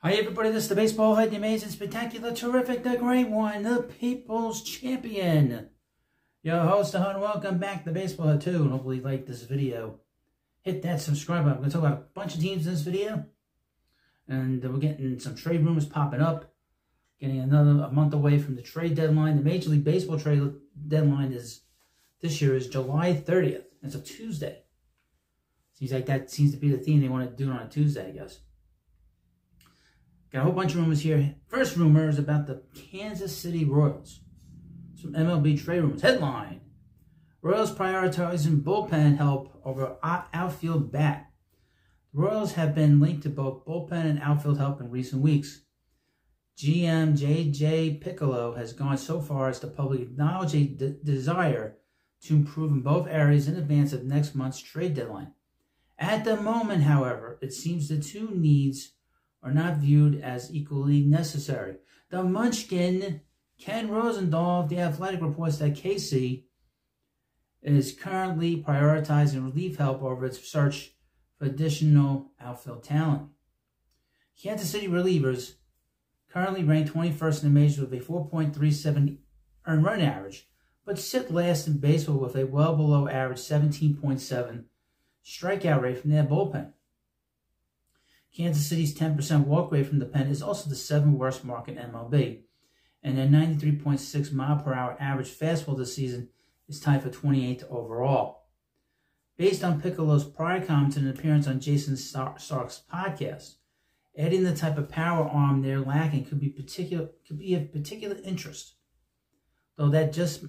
Hi everybody, this is the baseball head, the amazing, spectacular, terrific, the great one, the people's champion. Your host, the Hunt. Welcome back to the baseball head too, and hopefully you like this video. Hit that subscribe button. I'm going to talk about a bunch of teams in this video. And we're getting some trade rumors popping up. Getting a month away from the trade deadline. The Major League Baseball trade deadline this year is July 30th. It's a Tuesday. Seems like that seems to be the theme. They want to do it on a Tuesday, I guess. Got a whole bunch of rumors here. First rumor is about the Kansas City Royals. Some MLB trade rumors. Headline: Royals prioritizing bullpen help over outfield bat. The Royals have been linked to both bullpen and outfield help in recent weeks. GM J.J. Piccolo has gone so far as to publicly acknowledge a desire to improve in both areas in advance of next month's trade deadline. At the moment, however, it seems the two needs are not viewed as equally necessary. The Munchkin, Ken Rosendahl of The Athletic, reports that KC is currently prioritizing relief help over its search for additional outfield talent. Kansas City relievers currently rank 21st in the majors with a 4.37 earned run average, but sit last in baseball with a well below average 17.7 strikeout rate from their bullpen. Kansas City's 10% walk rate from the pen is also the 7th worst mark in MLB, and their 93.6 mile/hour average fastball this season is tied for 28th overall. Based on Piccolo's prior comments and an appearance on Jason Stark's podcast, adding the type of power arm they're lacking could be of particular interest, though that's just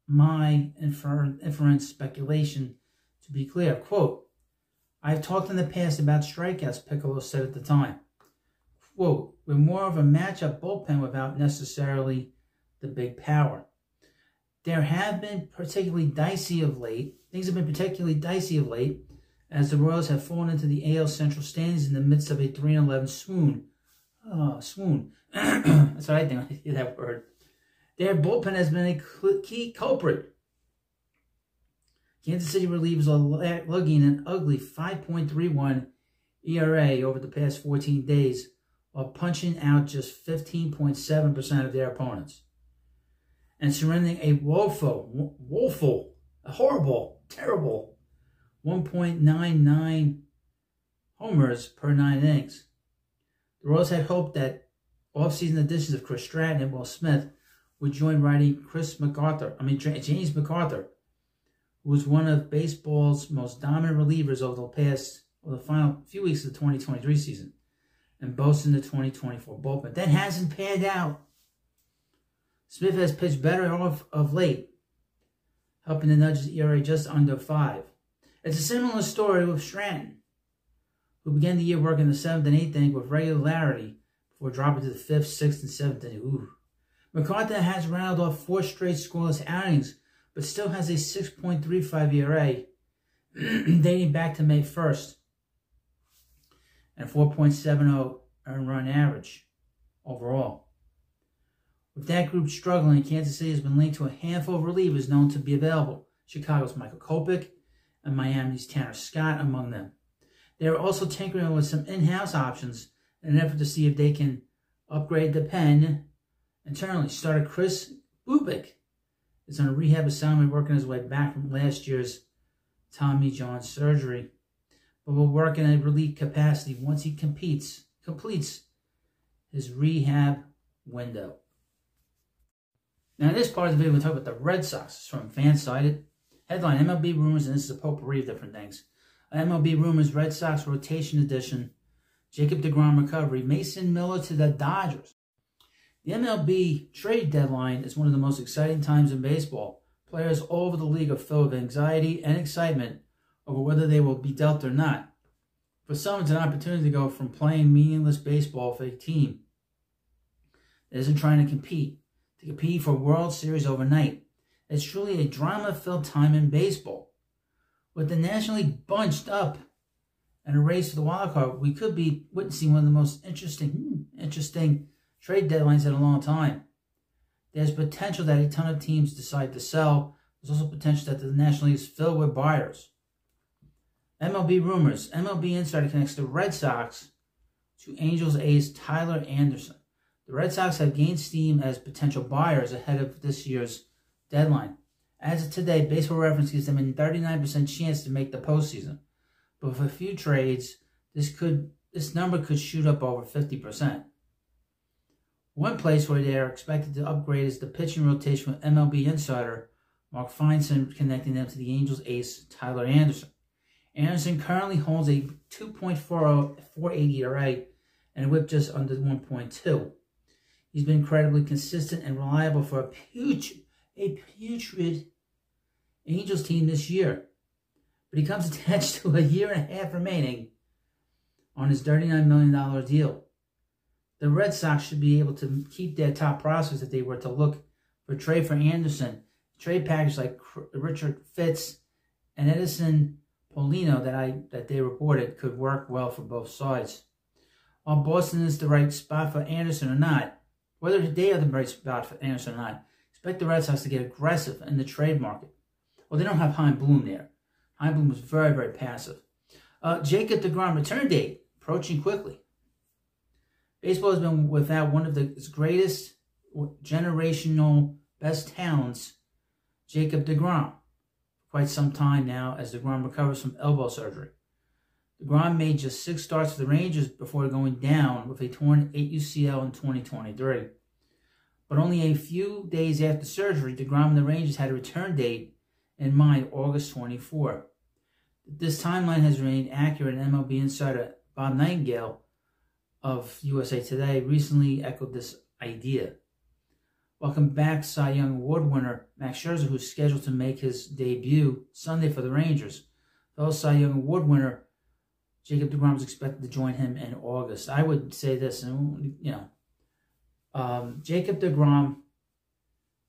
my inference speculation. To be clear, quote, "I've talked in the past about strikeouts," Piccolo said at the time. Quote, "We're more of a matchup bullpen without necessarily the big power. Things have been particularly dicey of late, as the Royals have fallen into the AL Central standings in the midst of a 3-11 swoon." Oh, swoon. That's what I think when I hear that word. Their bullpen has been a key culprit. Kansas City relievers are lugging an ugly 5.31 ERA over the past 14 days, while punching out just 15.7% of their opponents, and surrendering a woeful, a horrible, terrible 1.99 homers per 9 innings. The Royals had hoped that off-season additions of Chris Stratton and Will Smith would join righty James McArthur, who was one of baseball's most dominant relievers over the final few weeks of the 2023 season, and boasting the 2024 bullpen. That hasn't panned out. Smith has pitched better of late, helping to nudge his ERA just under 5. It's a similar story with Stratton, who began the year working the 7th and 8th inning with regularity before dropping to the 5th, 6th, and 7th inning. Ooh. McArthur has rounded off 4 straight scoreless outings, but still has a 6.35 ERA dating back to May 1st, and 4.70 earned run average overall. With that group struggling, Kansas City has been linked to a handful of relievers known to be available. Chicago's Michael Kopech and Miami's Tanner Scott among them. They are also tinkering with some in-house options in an effort to see if they can upgrade the pen internally. Starter Chris Bubik is on a rehab assignment, working his way back from last year's Tommy John surgery, but will work in a relief capacity once he completes his rehab window. Now, in this part of the video, we'll talk about the Red Sox. It's from Fansided. Headline: MLB rumors, and this is a potpourri of different things. MLB rumors, Red Sox rotation edition. Jacob deGrom recovery. Mason Miller to the Dodgers. The MLB trade deadline is one of the most exciting times in baseball. Players all over the league are filled with anxiety and excitement over whether they will be dealt or not. For some, it's an opportunity to go from playing meaningless baseball for a team that isn't trying to compete for a World Series overnight. It's truly a drama-filled time in baseball. With the National League bunched up and a race for the wild card, we could be witnessing one of the most interesting trade deadlines in a long time. There's potential that a ton of teams decide to sell. There's also potential that the National League is filled with buyers. MLB rumors. MLB Insider connects the Red Sox to Angels ace Tyler Anderson. The Red Sox have gained steam as potential buyers ahead of this year's deadline. As of today, Baseball Reference gives them a 39% chance to make the postseason. But with a few trades, this number could shoot up over 50%. One place where they are expected to upgrade is the pitching rotation with MLB insider Mark Feinstein connecting them to the Angels ace Tyler Anderson. Anderson currently holds a 2.48 ERA and a whip just under 1.2. He's been incredibly consistent and reliable for a putrid Angels team this year. But he comes attached to a year and a half remaining on his $39 million deal. The Red Sox should be able to keep their top prospects if they were to look for a trade for Anderson. Trade package like Richard Fitz and Edison Polino that they reported could work well for both sides. While Boston is the right spot for Anderson or not, whether they are the right spot for Anderson or not, expect the Red Sox to get aggressive in the trade market. Well, they don't have Chaim Bloom there. Chaim Bloom was very, very passive. Jacob deGrom return date approaching quickly. Baseball has been without one of its greatest generational best talents, Jacob deGrom, for quite some time now as deGrom recovers from elbow surgery. deGrom made just 6 starts for the Rangers before going down with a torn UCL in 2023. But only a few days after surgery, deGrom and the Rangers had a return date in mind, August 24. This timeline has remained accurate, and MLB insider Bob Nightingale of USA Today recently echoed this idea. Welcome back Cy Young Award winner Max Scherzer, who's scheduled to make his debut Sunday for the Rangers. Fellow Cy Young Award winner Jacob deGrom is expected to join him in August. I would say this, Jacob deGrom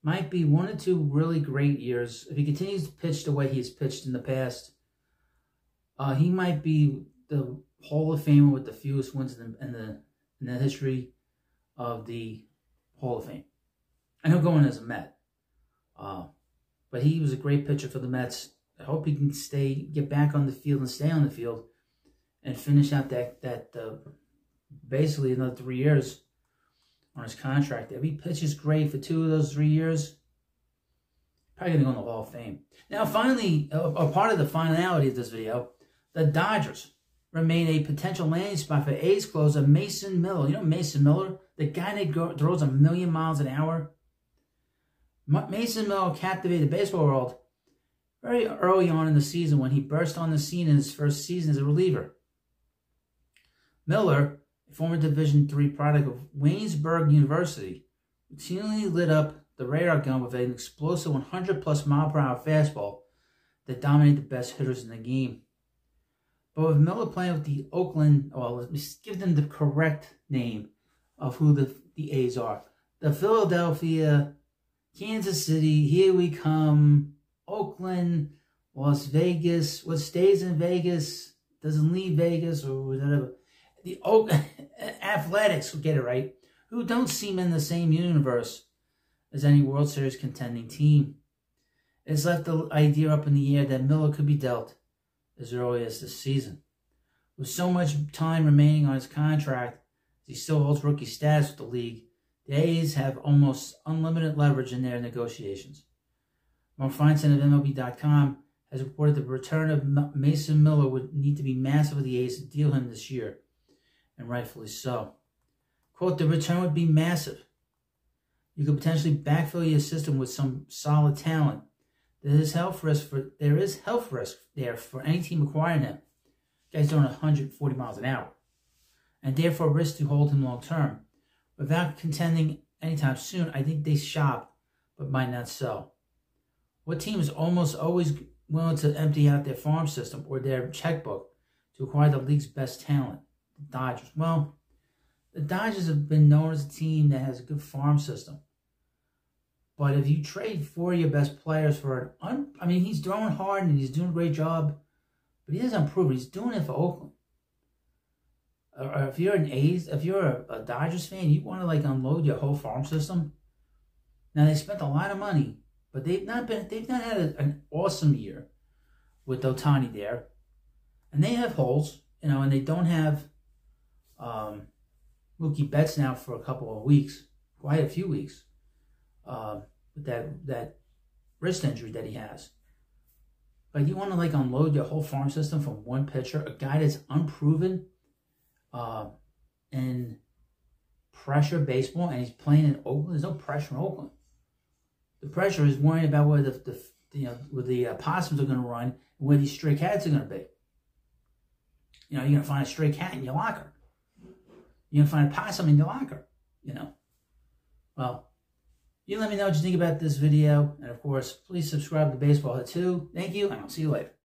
might be 1 or 2 really great years. If he continues to pitch the way he's pitched in the past, he might be the Hall of Famer with the fewest wins in the history of the Hall of Fame. And he'll go in as a Met. But he was a great pitcher for the Mets. I hope he can get back on the field and stay on the field and finish out that basically another 3 years on his contract. If he pitches great for 2 of those 3 years, probably going to go in the Hall of Fame. Now, finally, a part of the finality of this video, the Dodgers remain a potential landing spot for A's closer Mason Miller. You know Mason Miller? The guy that throws 1,000,000 miles an hour? Mason Miller captivated the baseball world very early on in the season when he burst on the scene in his first season as a reliever. Miller, a former Division III product of Waynesburg University, routinely lit up the radar gun with an explosive 100-plus mile-per-hour fastball that dominated the best hitters in the game. But with Miller playing with the Oakland, let me give them the correct name of who the A's are. The Philadelphia, Kansas City, here we come, Oakland, Las Vegas, what stays in Vegas doesn't leave Vegas, or whatever. The Athletics, we'll get it right, who don't seem in the same universe as any World Series contending team. It's left the idea up in the air that Miller could be dealt as early as this season. With so much time remaining on his contract, he still holds rookie status with the league. The A's have almost unlimited leverage in their negotiations. Mark Feinstein of MLB.com has reported the return of Mason Miller would need to be massive for the A's to deal him this year, and rightfully so. Quote, the return would be massive. You could potentially backfill your system with some solid talent. There is health risk there for any team acquiring him. Guys throwing 140 miles an hour, and therefore risk to hold him long term. Without contending anytime soon, I think they shop, but might not sell. What team is almost always willing to empty out their farm system or their checkbook to acquire the league's best talent? The Dodgers. Well, the Dodgers have been known as a team that has a good farm system. But if you trade 4 of your best players for he's throwing hard and he's doing a great job, but he hasn't proven he's doing it for Oakland. Or if you're a Dodgers fan, you want to unload your whole farm system. Now they spent a lot of money, but they've not had an awesome year with Ohtani there, and they have holes, and they don't have Mookie Betts now for a couple of weeks, quite a few weeks, with that wrist injury that he has. But you want to like unload your whole farm system from one pitcher, a guy that's unproven in pressure baseball, and he's playing in Oakland. There's no pressure in Oakland. The pressure is worrying about where where the possums are going to run and where these stray cats are going to be. You're going to find a stray cat in your locker. You're going to find a possum in your locker. Well, you let me know what you think about this video. And of course, please subscribe to Baseball Hit 2. Thank you, and I'll see you later.